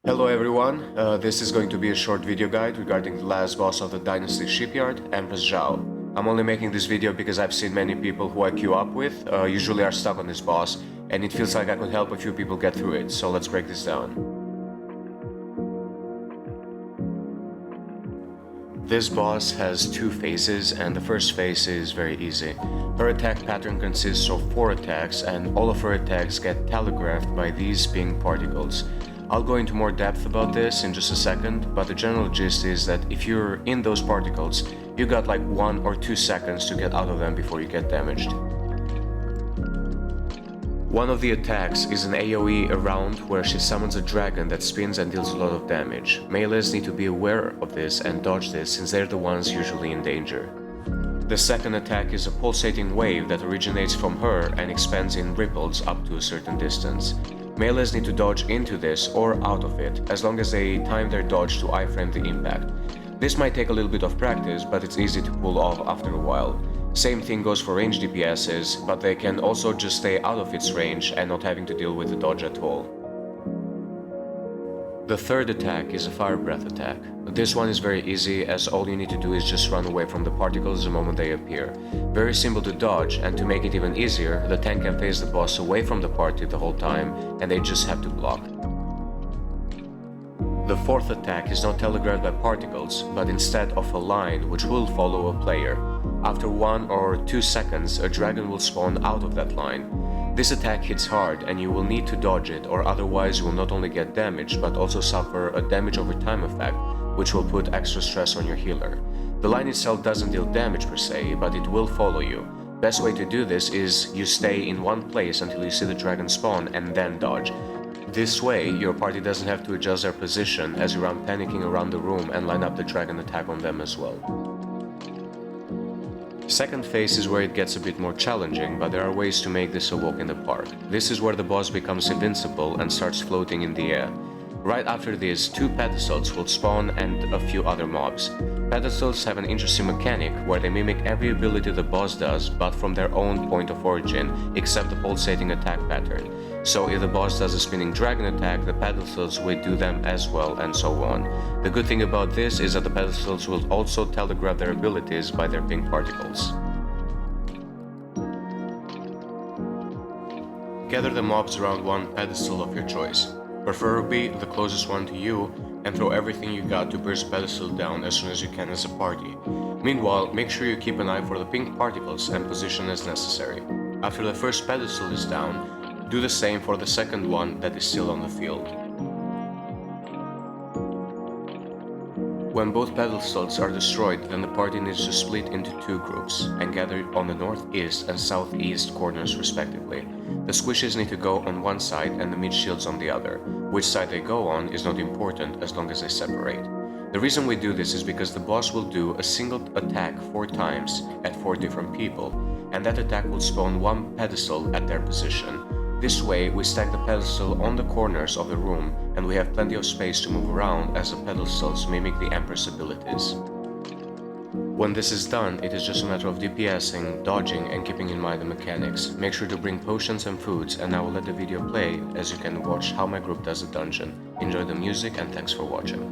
Hello everyone, this is going to be a short video guide regarding the last boss of the Dynasty Shipyard, Empress Zhou. I'm only making this video because I've seen many people who I queue up with usually are stuck on this boss, and it feels like I could help a few people get through it, so let's break this down. This boss has two phases, and the first phase is very easy. Her attack pattern consists of 4 attacks, and all of her attacks get telegraphed by these pink particles. I'll go into more depth about this in just a second, but the general gist is that if you're in those particles, you got like 1 or 2 seconds to get out of them before you get damaged. One of the attacks is an AoE around where she summons a dragon that spins and deals a lot of damage. Melees need to be aware of this and dodge this since they're the ones usually in danger. The second attack is a pulsating wave that originates from her and expands in ripples up to a certain distance. Melees need to dodge into this or out of it, as long as they time their dodge to iframe the impact. This might take a little bit of practice, but it's easy to pull off after a while. Same thing goes for ranged DPSs, but they can also just stay out of its range and not having to deal with the dodge at all. The third attack is a fire breath attack. This one is very easy, as all you need to do is just run away from the particles the moment they appear. Very simple to dodge, and to make it even easier, the tank can face the boss away from the party the whole time, and they just have to block. The fourth attack is not telegraphed by particles, but instead of a line which will follow a player. After 1 or 2 seconds, a dragon will spawn out of that line. This attack hits hard, and you will need to dodge it, or otherwise you will not only get damaged, but also suffer a damage over time effect, which will put extra stress on your healer. The line itself doesn't deal damage per se, but it will follow you. Best way to do this is you stay in one place until you see the dragon spawn and then dodge. This way, your party doesn't have to adjust their position as you run panicking around the room and line up the dragon attack on them as well. Second phase is where it gets a bit more challenging, but there are ways to make this a walk in the park. This is where the boss becomes invincible and starts floating in the air. Right after this, 2 pedestals will spawn and a few other mobs. Pedestals have an interesting mechanic where they mimic every ability the boss does, but from their own point of origin, except the pulsating attack pattern. So if the boss does a spinning dragon attack, the pedestals will do them as well, and so on. The good thing about this is that the pedestals will also telegraph their abilities by their pink particles. Gather the mobs around one pedestal of your choice, preferably the closest one to you, and throw everything you got to burst the pedestal down as soon as you can as a party. Meanwhile, make sure you keep an eye for the pink particles and position as necessary. After the first pedestal is down, do the same for the second one that is still on the field. When both pedestals are destroyed, then the party needs to split into 2 groups and gather on the northeast and southeast corners respectively. The squishes need to go on one side and the mid shields on the other. Which side they go on is not important as long as they separate. The reason we do this is because the boss will do a single attack 4 times at 4 different people, and that attack will spawn 1 pedestal at their position. This way, we stack the pedestal on the corners of the room, and we have plenty of space to move around as the pedestals mimic the Empress abilities. When this is done, it is just a matter of DPSing, dodging, and keeping in mind the mechanics. Make sure to bring potions and foods, and I will let the video play as you can watch how my group does the dungeon. Enjoy the music, and thanks for watching.